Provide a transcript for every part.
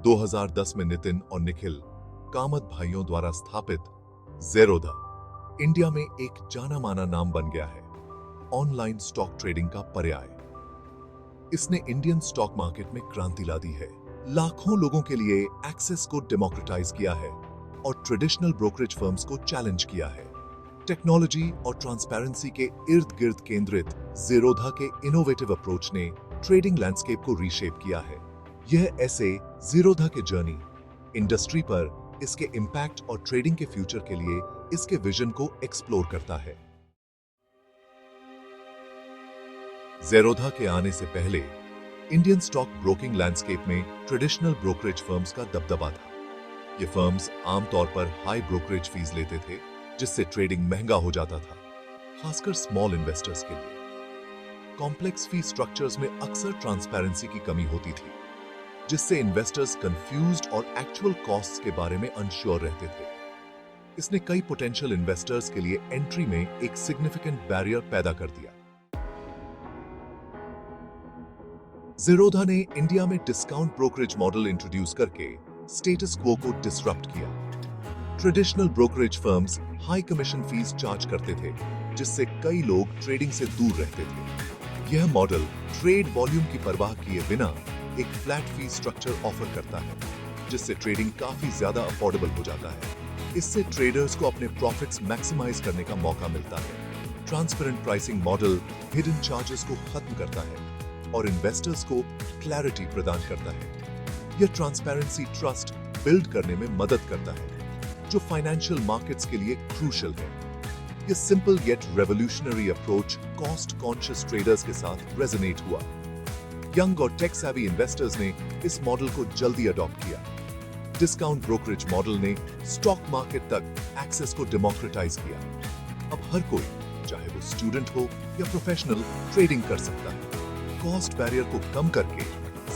2010 में नितिन और निखिल कामत भाइयों द्वारा स्थापित ज़ेरोधा इंडिया में एक जाना माना नाम बन गया है, ऑनलाइन स्टॉक ट्रेडिंग का पर्याय। इसने इंडियन स्टॉक मार्केट में क्रांति ला दी है, लाखों लोगों के लिए एक्सेस को डेमोक्रेटाइज किया है और ट्रेडिशनल ब्रोकरेज फर्म्स को चैलेंज किया है। टेक्नोलॉजी और ट्रांसपेरेंसी के इर्द गिर्द केंद्रित ज़ेरोधा के इनोवेटिव अप्रोच ने ट्रेडिंग लैंडस्केप को रीशेप किया है। यह ऐसे ज़ेरोधा के जर्नी, इंडस्ट्री पर इसके इम्पैक्ट और ट्रेडिंग के फ्यूचर के लिए इसके विजन को एक्सप्लोर करता है। ज़ेरोधा के आने से पहले इंडियन स्टॉक ब्रोकिंग लैंडस्केप में ट्रेडिशनल ब्रोकरेज फर्म्स का दबदबा था। ये फर्म्स आमतौर पर हाई ब्रोकरेज फीस लेते थे, जिससे ट्रेडिंग महंगा हो जाता था, खासकर स्मॉल इन्वेस्टर्स के लिए। कॉम्प्लेक्स फी स्ट्रक्चर्स में अक्सर ट्रांसपेरेंसी की कमी होती थी, जिससे इन्वेस्टर्स कंफ्यूज्ड और एक्चुअल कॉस्ट्स के बारे में अनश्योर रहते थे। इसने कई पोटेंशियल इन्वेस्टर्स के लिए एंट्री में एक सिग्निफिकेंट बैरियर पैदा कर दिया। ज़ेरोधा ने इंडिया में डिस्काउंट ब्रोकरेज मॉडल इंट्रोड्यूस करके स्टेटस क्वो को डिसरप्ट किया। Traditional brokerage firms high commission fees charge करते थे, जिससे कई लोग ट्रेडिंग से दूर रहते थे। यह मॉडल ट्रेड वॉल्यूम की परवाह किए बिना एक फ्लैट फी स्ट्रक्चर ऑफर करता है, जिससे ट्रेडिंग काफी ज्यादा अफोर्डेबल हो जाता है। इससे ट्रेडर्स को अपने प्रॉफिट्स मैक्सिमाइज करने का मौका मिलता है। Transparent pricing model hidden charges को खत्म करता है और इन्वेस्टर्स को क्लैरिटी प्रदान करता है। यह ट्रांसपेरेंसी ट्रस्ट बिल्ड करने में मदद करता है, जो फाइनेंशियल मार्केट्स के लिए क्रूशियल है। यह simple yet revolutionary approach cost conscious traders के साथ रेजोनेट हुआ। यंग और टेक सैवी इन्वेस्टर्स ने इस मॉडल को जल्दी अडॉप्ट किया। डिस्काउंट ब्रोकरेज मॉडल ने स्टॉक मार्केट तक एक्सेस को डेमोक्रेटाइज किया। अब हर कोई, चाहे वो स्टूडेंट हो या प्रोफेशनल, ट्रेडिंग कर सकता है। कॉस्ट बैरियर को कम करके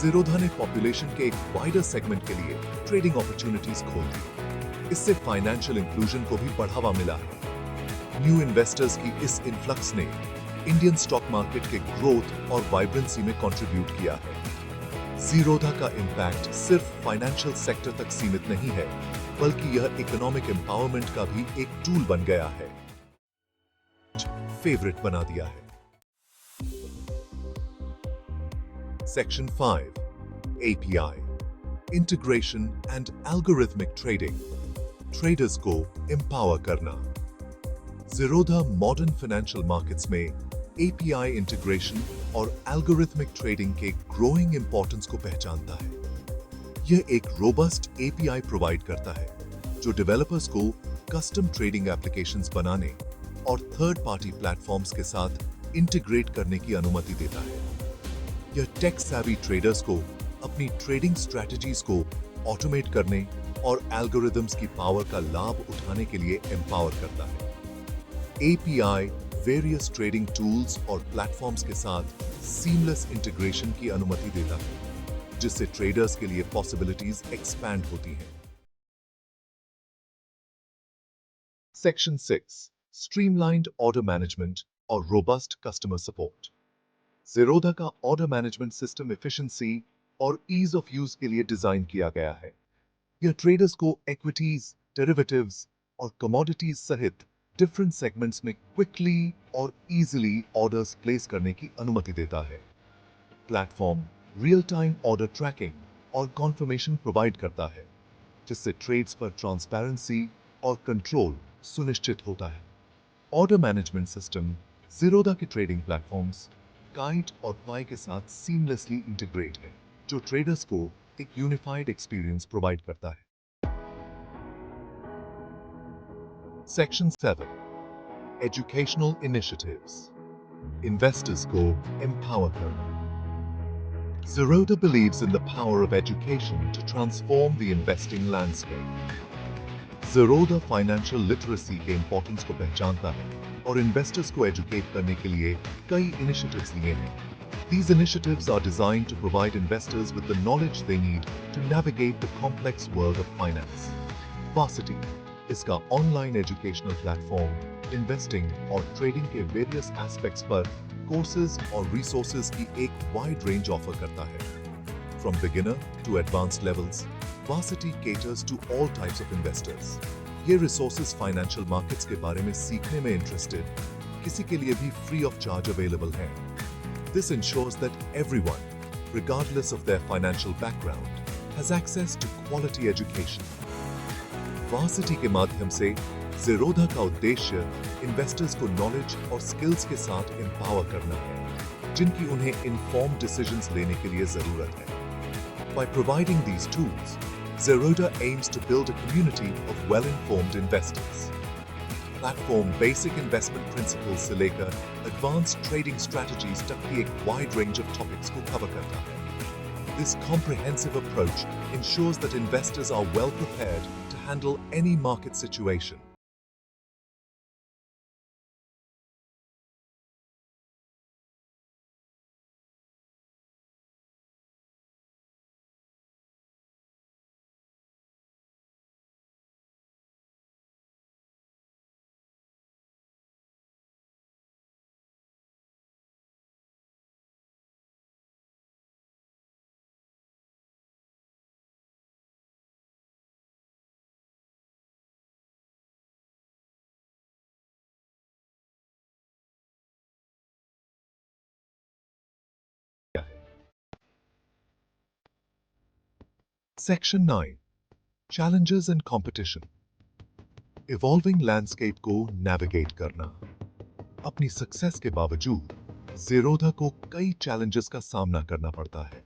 ज़ेरोधा ने पॉपुलेशन के एक वाइडर सेगमेंट के लिए ट्रेडिंग अपॉर्चुनिटीज खोल दी। इससे फाइनेंशियल इंक्लूजन को भी बढ़ावा मिला है। न्यू इन्वेस्टर्स की इस इन्फ्लक्स ने इंडियन स्टॉक मार्केट के ग्रोथ और वाइब्रेंसी में कंट्रीब्यूट किया है। ज़ेरोधा का इम्पैक्ट सिर्फ फाइनेंशियल सेक्टर तक सीमित नहीं है, बल्कि यह इकोनॉमिक एम्पावरमेंट का भी एक टूल बन गया है, फेवरेट बना दिया है। Section 5 API Integration and Algorithmic Trading traders को एम्पावर करना। ज़ेरोधा मॉडर्न फाइनेंशियल मार्केट्स में API इंटीग्रेशन और एल्गोरिथमिक ट्रेडिंग के ग्रोइंग इंपॉर्टेंस को पहचानता है। यह एक रोबस्ट API प्रोवाइड करता है, जो डेवलपर्स को कस्टम ट्रेडिंग एप्लीकेशंस बनाने और थर्ड पार्टी प्लेटफॉर्म्स के साथ इंटीग्रेट करने की अनुमति देता है। यह टेक सैवी ट्रेडर्स को अपनी ट्रेडिंग स्ट्रेटजीज को ऑटोमेट करने और एल्गोरिदम्स की पावर का लाभ उठाने के लिए एम्पावर करता है। API वेरियस ट्रेडिंग टूल्स और प्लेटफॉर्म्स के साथ सीमलेस इंटीग्रेशन की अनुमति देता है, जिससे ट्रेडर्स के लिए पॉसिबिलिटीज एक्सपैंड होती हैं। सेक्शन 6 स्ट्रीमलाइंड ऑर्डर मैनेजमेंट और रोबस्ट कस्टमर सपोर्ट। ज़ेरोधा का ऑर्डर मैनेजमेंट सिस्टम एफिशिएंसी और ईज ऑफ यूज के लिए डिजाइन किया गया है। यह ट्रेडर्स को इक्विटीज, डेरिवेटिव्स और कमोडिटीज सहित डिफरेंट सेगमेंट्स में क्विकली और इजीली ऑर्डर्स प्लेस करने की अनुमति देता है। Platform real time order tracking और कॉन्फर्मेशन प्रोवाइड करता है, जिससे ट्रेड्स पर ट्रांसपेरेंसी और कंट्रोल सुनिश्चित होता है। ऑर्डर मैनेजमेंट सिस्टम ज़ेरोधा के ट्रेडिंग प्लेटफॉर्म्स काइट और पाई के साथ सीमलेसली इंटीग्रेट है, जो ट्रेडर्स को एक यूनिफाइड एक्सपीरियंस प्रोवाइड करता है। Section 7 Educational Initiatives Investors को empower करना। Zerodha believes in the power of education to transform the investing landscape. Zerodha financial literacy के इंपॉर्टेंस को पहचानता है और इन्वेस्टर्स को एजुकेट करने के लिए कई इनिशिएटिव्स लिए हैं। These initiatives are designed to provide investors with the knowledge they need to navigate the complex world of finance. Varsity इसका ऑनलाइन एजुकेशनल प्लेटफॉर्म इन्वेस्टिंग और ट्रेडिंग के वेरियस एस्पेक्ट्स पर कोर्सेज और रिसोर्सेज की एक वाइड रेंज ऑफर करता है, from beginner to advanced levels. Varsity caters to all types of investors. ये resources financial markets के बारे में सीखने में interested किसी के लिए भी free of charge available हैं. This ensures that everyone, regardless of their financial background, has access to quality education. Varsity के माध्यम से Zerodha का उद्देश्य इन्वेस्टर्स को नॉलेज और स्किल्स के साथ एम्पावर करना है, जिनकी उन्हें इन्फॉर्म्ड डिसीजंस लेने के लिए जरूरत है. By providing these tools, Zerodha aims to build a community of well-informed investors. Platform basic investment principles से लेकर advanced trading strategies तक की एक wide range of topics को cover करता है. This comprehensive approach ensures that investors are well prepared to handle any market situation. Section 9. Challenges and Competition. Evolving landscape को navigate करना. अपनी सक्सेस के बावजूद Zerodha को कई challenges का सामना करना पड़ता है.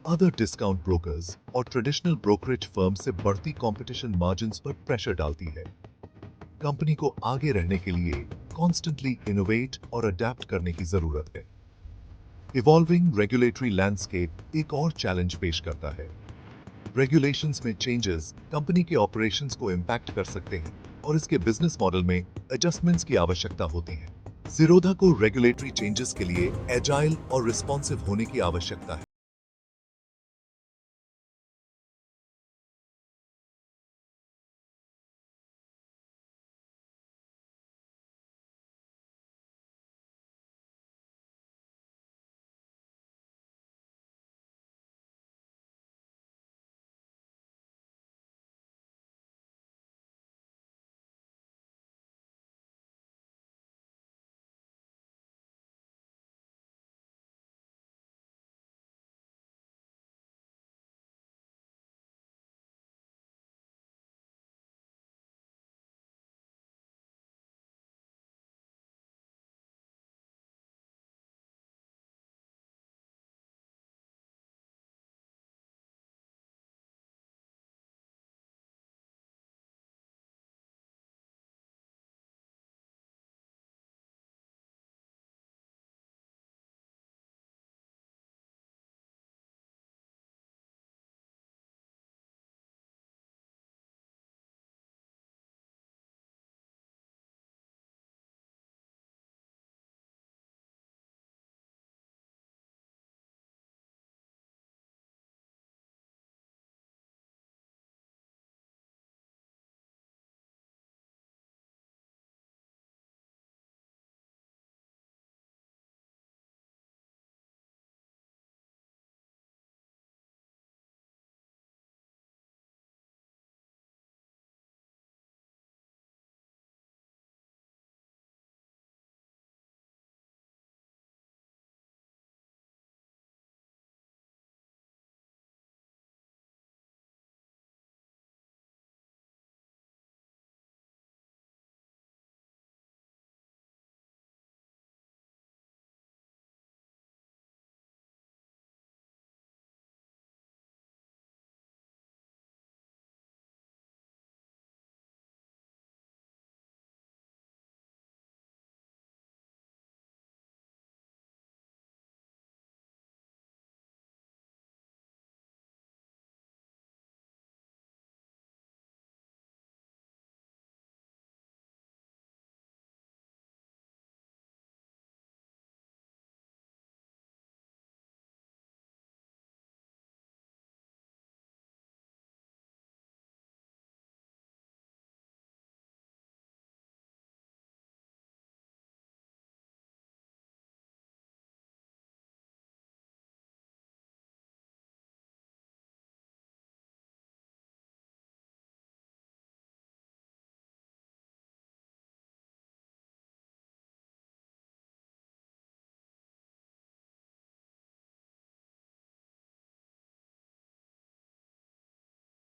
Other discount brokers और traditional brokerage firms से बढ़ती competition margins पर pressure डालती है. कंपनी को आगे रहने के लिए constantly innovate और adapt करने की जरूरत है. Evolving regulatory landscape एक और challenge पेश करता है. रेगुलेशंस में चेंजेस कंपनी के ऑपरेशंस को इंपैक्ट कर सकते हैं और इसके बिजनेस मॉडल में एडजस्टमेंट्स की आवश्यकता होती है. Zerodha को रेगुलेटरी चेंजेस के लिए एजाइल और रिस्पॉन्सिव होने की आवश्यकता है.